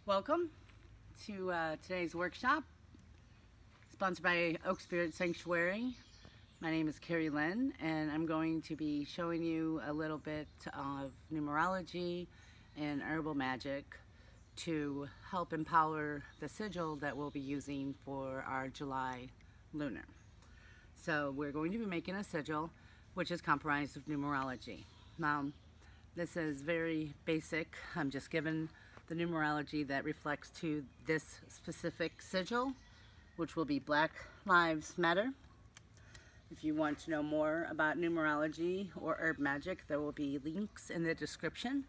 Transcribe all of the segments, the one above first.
Welcome to today's workshop, sponsored by Oak Spirit Sanctuary. My name is Carrie Lynn, and I'm going to be showing you a little bit of numerology and herbal magic to help empower the sigil that we'll be using for our July lunar. So we're going to be making a sigil which is comprised of numerology. Now, this is very basic. I'm just given the numerology that reflects to this specific sigil, which will be Black Lives Matter. If you want to know more about numerology or herb magic, there will be links in the description.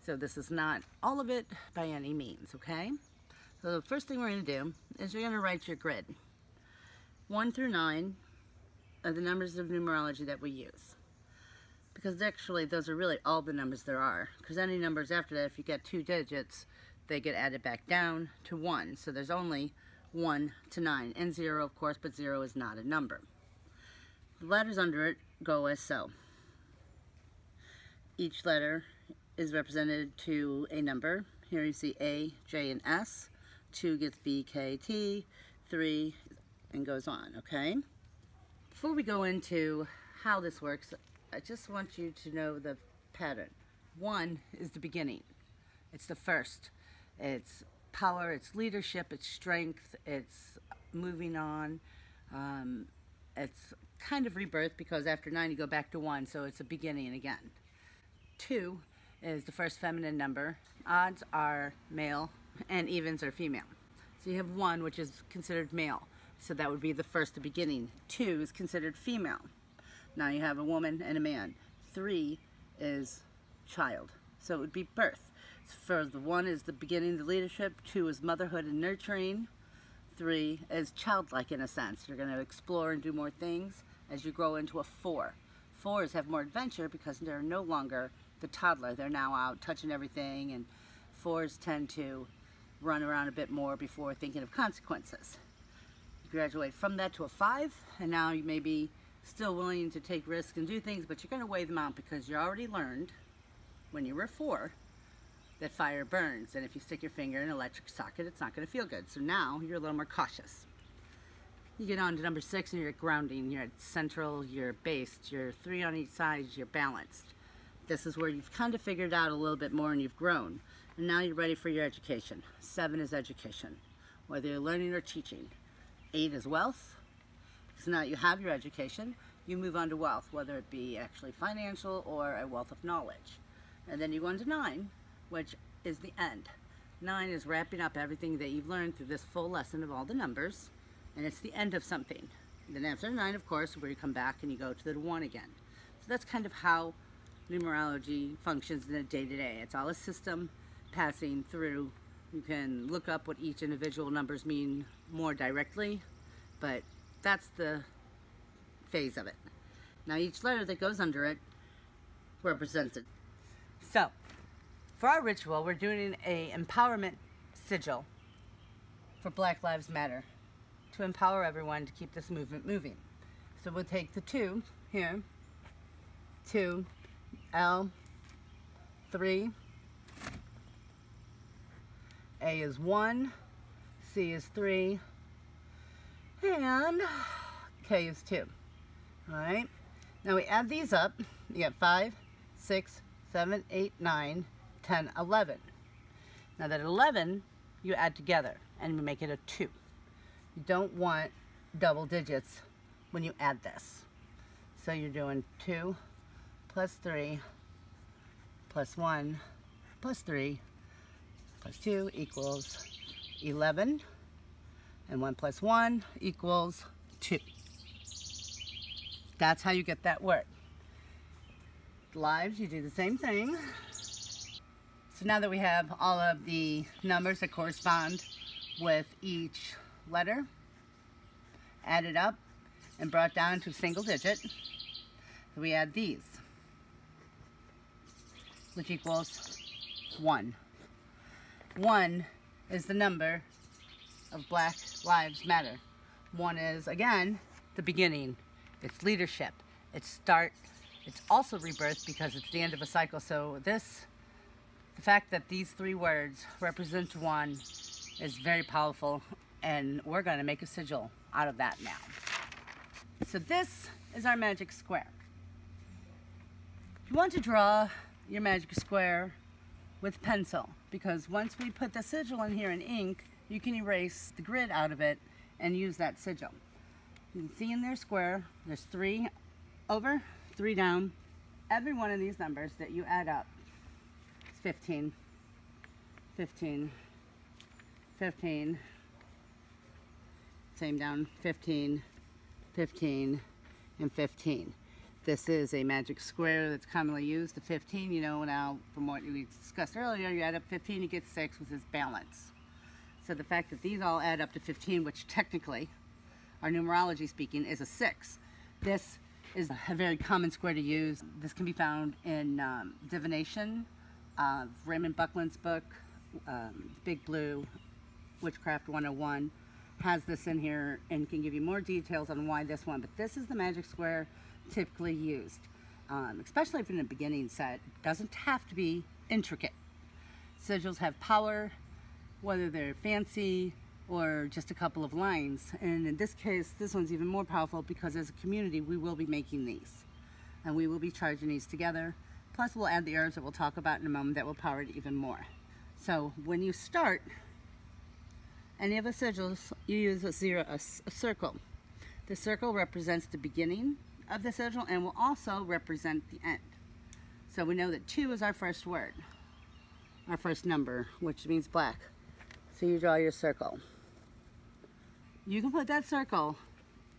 So this is not all of it by any means, okay? So the first thing we're going to do is you're going to write your grid. 1 through 9 are the numbers of numerology that we use. Because actually those are really all the numbers there are. Because any numbers after that, if you get 2 digits, they get added back down to 1. So there's only 1 to 9. And 0, of course, but 0 is not a number. The letters under it go as so. Each letter is represented to a number. Here you see A, J, and S. 2 gets B, K, T. 3, and goes on, okay? Before we go into how this works, I just want you to know the pattern. 1 is the beginning. It's the first. It's power, it's leadership, it's strength, it's moving on. It's kind of rebirth because after 9 you go back to 1, so it's a beginning again. 2 is the first feminine number. Odds are male and evens are female. So you have 1, which is considered male. So that would be the first, the beginning. 2 is considered female. Now you have a woman and a man. 3 is child. So it would be birth. For the 1 is the beginning, the leadership. 2 is motherhood and nurturing. 3 is childlike in a sense. You're going to explore and do more things as you grow into a 4. 4s have more adventure because they're no longer the toddler. They're now out touching everything, and 4s tend to run around a bit more before thinking of consequences. You graduate from that to a 5, and now you may be still willing to take risks and do things, but you're going to weigh them out because you already learned when you were 4 that fire burns, and if you stick your finger in an electric socket, it's not going to feel good. So now you're a little more cautious. You get on to number 6 and you're at grounding. You're at central, you're based, you're 3 on each side, you're balanced. This is where you've kind of figured out a little bit more and you've grown. And now you're ready for your education. 7 is education, whether you're learning or teaching. 8 is wealth. So now you have your education, you move on to wealth, whether it be actually financial or a wealth of knowledge. And then you go on to 9, which is the end. 9 is wrapping up everything that you've learned through this full lesson of all the numbers, and it's the end of something. And then after 9, of course, where you come back and you go to the 1 again. So that's kind of how numerology functions in a day-to-day. It's all a system passing through. You can look up what each individual numbers mean more directly, but that's the phase of it. Now each letter that goes under it represents it. So, for our ritual, we're doing a empowerment sigil for Black Lives Matter to empower everyone to keep this movement moving. So we'll take the 2 here, 2, L, 3, A is 1, C is 3, and K is 2. Alright, now we add these up. You get 5, 6, 7, 8, 9, 10, 11. Now that 11 you add together and you make it a 2. You don't want double digits when you add this. So you're doing 2 plus 3 plus 1 plus 3 plus 2 equals 11. And 1 plus 1 equals 2. That's how you get that word. Lives, you do the same thing. So now that we have all of the numbers that correspond with each letter added up and brought down to a single digit, we add these, which equals 1. 1 is the number of Black Lives Matter. 1 is, again, the beginning. It's leadership. It's start. It's also rebirth because it's the end of a cycle. So this The fact that these 3 words represent one is very powerful, and we're going to make a sigil out of that now. So this is our magic square. You want to draw your magic square with pencil, because once we put the sigil in here in ink, you can erase the grid out of it and use that sigil. You can see in their square, there's 3 over, 3 down. Every one of these numbers that you add up is 15, 15, 15, same down, 15, 15, and 15. This is a magic square that's commonly used. The 15, you know, now from what we discussed earlier, you add up 15, you get 6, which is balance. So the fact that these all add up to 15, which technically, our numerology speaking, is a 6. This is a very common square to use. This can be found in divination. Raymond Buckland's book, Big Blue Witchcraft 101, has this in here and can give you more details on why this one. But this is the magic square typically used, especially if in a beginning set. It doesn't have to be intricate. Sigils have power, whether they're fancy or just a couple of lines. And in this case, this one's even more powerful because as a community, we will be making these. And we will be charging these together. Plus, we'll add the herbs that we'll talk about in a moment that will power it even more. So when you start any of the sigils, you use a circle. The circle represents the beginning of the sigil and will also represent the end. So we know that 2 is our first word, our first number, which means black. So you draw your circle. You can put that circle,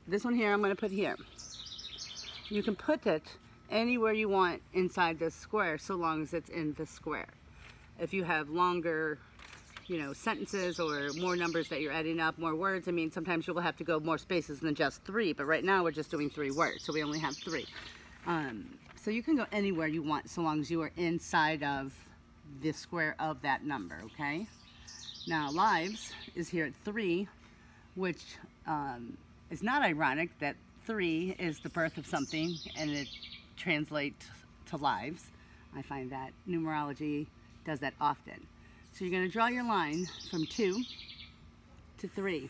this one here I'm going to put here. You can put it anywhere you want inside this square so long as it's in the square. If you have longer, you know, sentences or more numbers that you're adding up, more words, I mean, sometimes you will have to go more spaces than just 3, but right now we're just doing 3 words, so we only have 3. So you can go anywhere you want so long as you are inside of the square of that number, okay? Now, lives is here at 3, which is not ironic that 3 is the birth of something and it translates to lives. I find that numerology does that often. So you're going to draw your line from 2 to 3.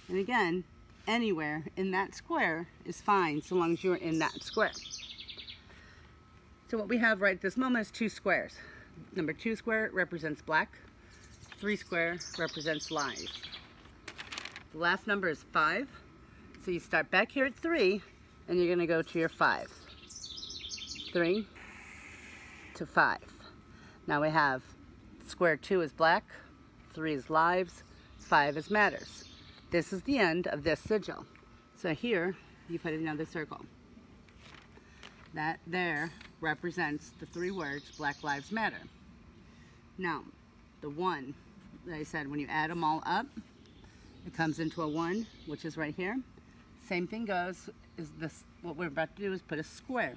And again, anywhere in that square is fine so long as you're in that square. So what we have right at this moment is 2 squares. Number 2 square represents black. 3 square represents lives. The last number is 5. So you start back here at 3 and you're going to go to your 5. 3 to 5. Now we have square 2 is black, 3 is lives, 5 is matters. This is the end of this sigil. So here you put another circle. That there represents the 3 words Black Lives Matter. Now, the 1 that I said, when you add them all up, it comes into a 1, which is right here. Same thing goes, is this, what we're about to do is put a square.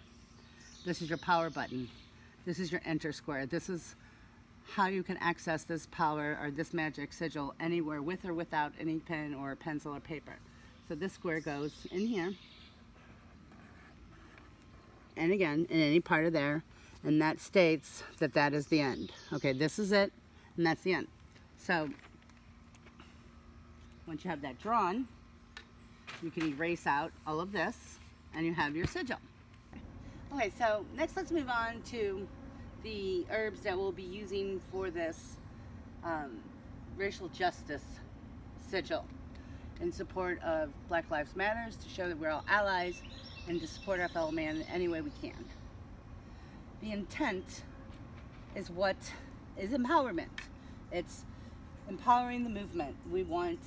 This is your power button. This is your enter square. This is how you can access this power or this magic sigil anywhere with or without any pen or pencil or paper. So this square goes in here and again in any part of there, and that states that that is the end. Okay, this is it and that's the end. So once you have that drawn, you can erase out all of this and you have your sigil. Okay, so next let's move on to the herbs that we'll be using for this racial justice sigil in support of Black Lives Matters, to show that we're all allies and to support our fellow man in any way we can. The intent is what is empowerment. It's empowering the movement. We want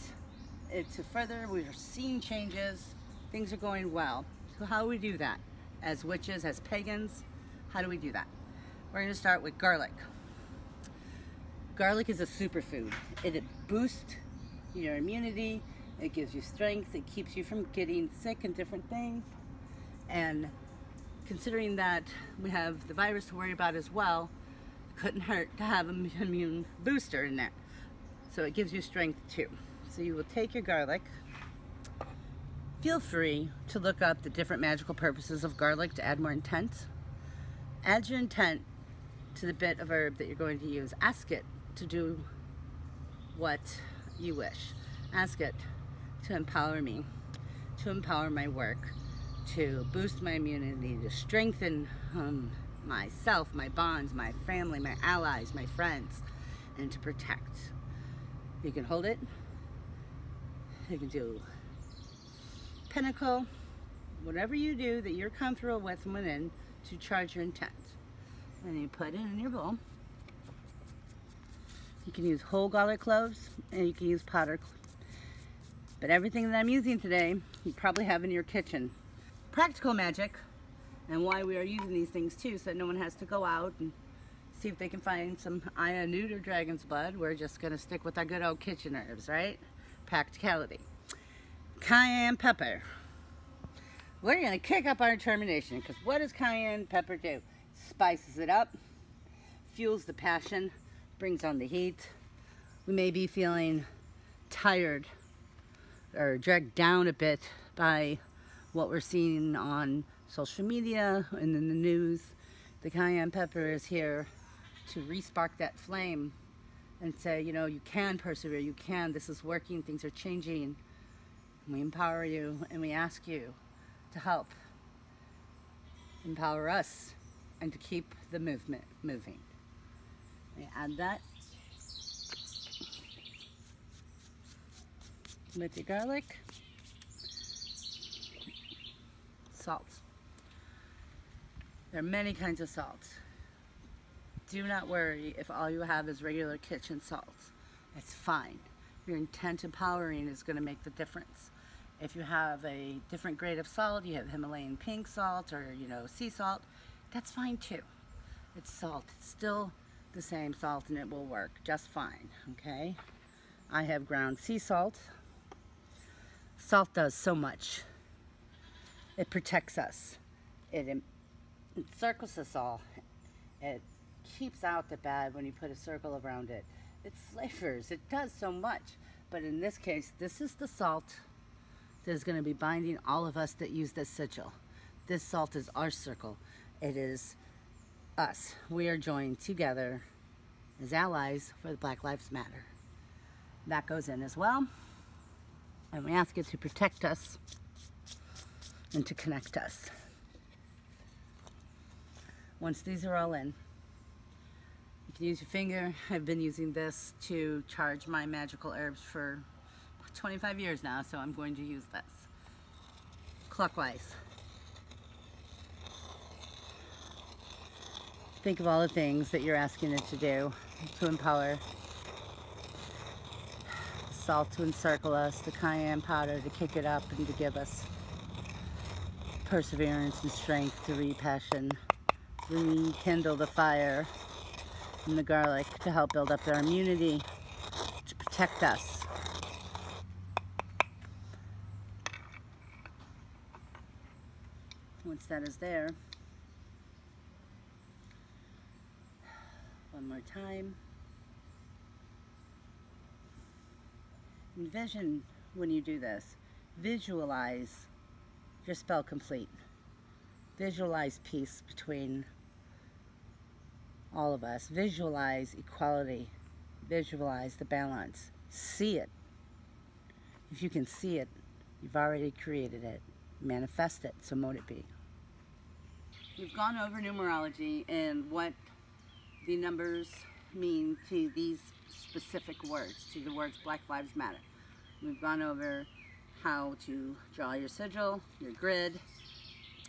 it to further, we're seeing changes, things are going well. So how do we do that? As witches, as pagans, how do we do that? We're going to start with garlic. Garlic is a superfood. It boosts your immunity, it gives you strength, it keeps you from getting sick and different things. And considering that we have the virus to worry about as well, it couldn't hurt to have an immune booster in there. So it gives you strength too. So you will take your garlic. Feel free to look up the different magical purposes of garlic to add more intent. Add your intent to the bit of herb that you're going to use. Ask it to do what you wish. Ask it to empower me, to empower my work, to boost my immunity, to strengthen myself, my bonds, my family, my allies, my friends, and to protect. You can hold it. You can do Pinnacle, whatever you do that you're comfortable with within to charge your intent. And you put it in your bowl. You can use whole garlic cloves and you can use powder. But everything that I'm using today, you probably have in your kitchen. Practical magic, and why we are using these things too, so that no one has to go out and see if they can find some Aya Newt or dragon's blood. We're just gonna stick with our good old kitchen herbs, right? Practicality. Cayenne pepper. We're gonna kick up our determination, because what does cayenne pepper do? Spices it up, fuels the passion, brings on the heat. We may be feeling tired or dragged down a bit by what we're seeing on social media and in the news. The cayenne pepper is here to re-spark that flame and say, you know, you can persevere, you can, this is working, things are changing. We empower you and we ask you to help empower us and to keep the movement moving. We add that with your garlic, salt. There are many kinds of salt. Do not worry if all you have is regular kitchen salt. It's fine. Your intent empowering is going to make the difference. If you have a different grade of salt, you have Himalayan pink salt or, you know, sea salt, that's fine too. It's salt. It's still the same salt and it will work just fine, okay? I have ground sea salt. Salt does so much. It protects us. It encircles us all. It keeps out the bad when you put a circle around it. It flavors. It does so much. But in this case, this is the salt that is going to be binding all of us that use this sigil. This salt is our circle. It is us. We are joined together as allies for the Black Lives Matter. That goes in as well. And we ask it to protect us and to connect us. Once these are all in, you can use your finger. I've been using this to charge my magical herbs for 25 years now, so I'm going to use this. Clockwise. Think of all the things that you're asking it to do to empower. Salt to encircle us, the cayenne powder to kick it up and to give us perseverance and strength to repassion, rekindle the fire, and the garlic to help build up our immunity, to protect us. Once that is there, one more time. Envision when you do this. Visualize your spell complete. Visualize peace between all of us. Visualize equality. Visualize the balance. See it. If you can see it, you've already created it. Manifest it, so mote it be. We've gone over numerology and what the numbers mean to these specific words, to the words Black Lives Matter. We've gone over how to draw your sigil, your grid,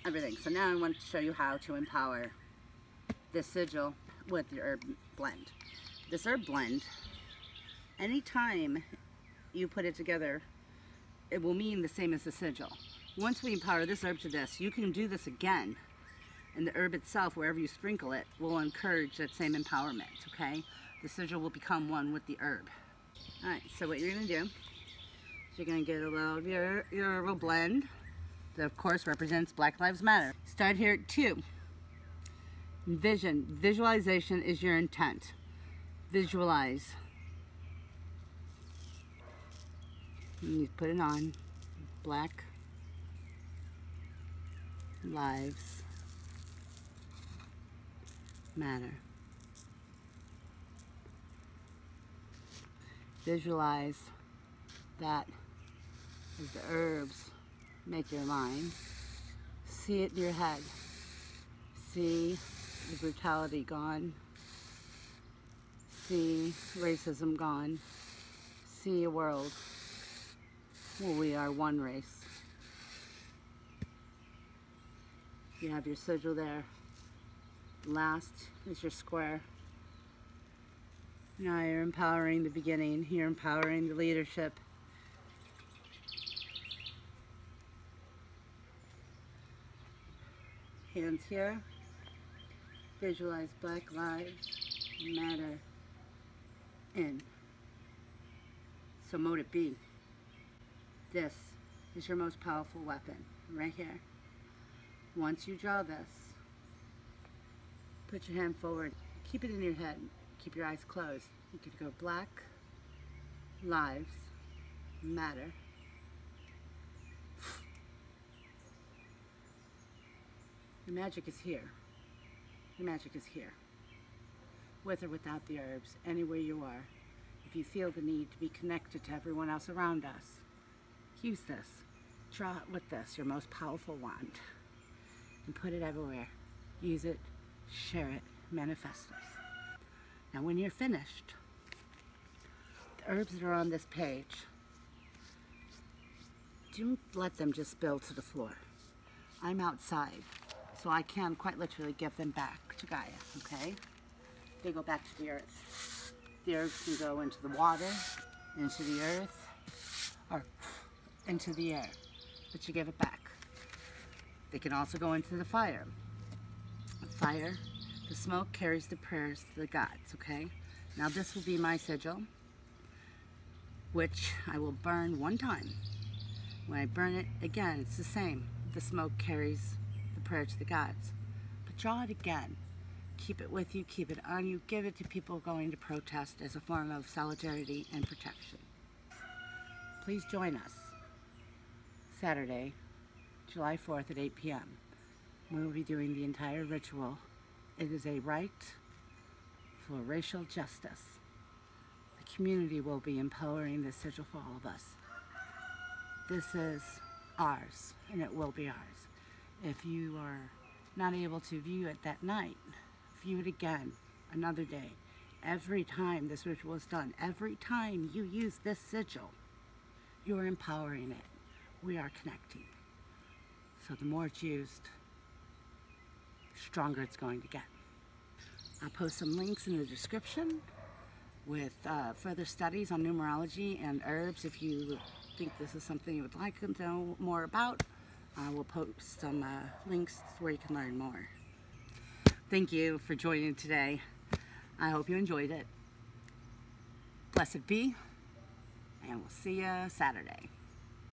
everything. So now I want to show you how to empower this sigil with your herb blend. This herb blend, anytime you put it together, it will mean the same as the sigil. Once we empower this herb to this, you can do this again, and the herb itself, wherever you sprinkle it, will encourage that same empowerment, okay? The sigil will become one with the herb. All right, so what you're gonna do is you're gonna get a little of your herbal blend that of course represents Black Lives Matter. Start here at 2. Envision. Visualization is your intent. Visualize. And you put it on. Black Lives Matter. Visualize that as the herbs make your line. See it in your head. See the brutality gone. See racism gone. See a world where we are one race. You have your sigil there. Last is your square. Now you're empowering the beginning. You're empowering the leadership. Hands here. Visualize Black Lives Matter in. So mote it be. This is your most powerful weapon, right here. Once you draw this, put your hand forward. Keep it in your head. Keep your eyes closed. You could go Black Lives Matter. The magic is here. The magic is here. With or without the herbs, anywhere you are. If you feel the need to be connected to everyone else around us, use this. Draw it with this, your most powerful wand. And put it everywhere. Use it, share it, manifest this. Now when you're finished, the herbs that are on this page, don't let them just spill to the floor. I'm outside, so I can quite literally give them back to Gaia, okay? They go back to the earth. The herbs can go into the water, into the earth, or into the air, but you give it back. They can also go into the fire. Fire, the smoke carries the prayers to the gods, okay? Now this will be my sigil, which I will burn one time. When I burn it again, it's the same. The smoke carries the prayer to the gods. But draw it again. Keep it with you, keep it on you, give it to people going to protest as a form of solidarity and protection. Please join us Saturday, July 4th at 8 p.m. We'll be doing the entire ritual. It is a right for racial justice. The community will be empowering this sigil for all of us. This is ours, and it will be ours. If you are not able to view it that night, view it again, another day. Every time this ritual is done, every time you use this sigil, you're empowering it. We are connecting. So the more it's used, the stronger it's going to get. I'll post some links in the description with further studies on numerology and herbs. If you think this is something you would like to know more about, I will post some links where you can learn more. Thank you for joining today. I hope you enjoyed it. Blessed be, and we'll see you Saturday.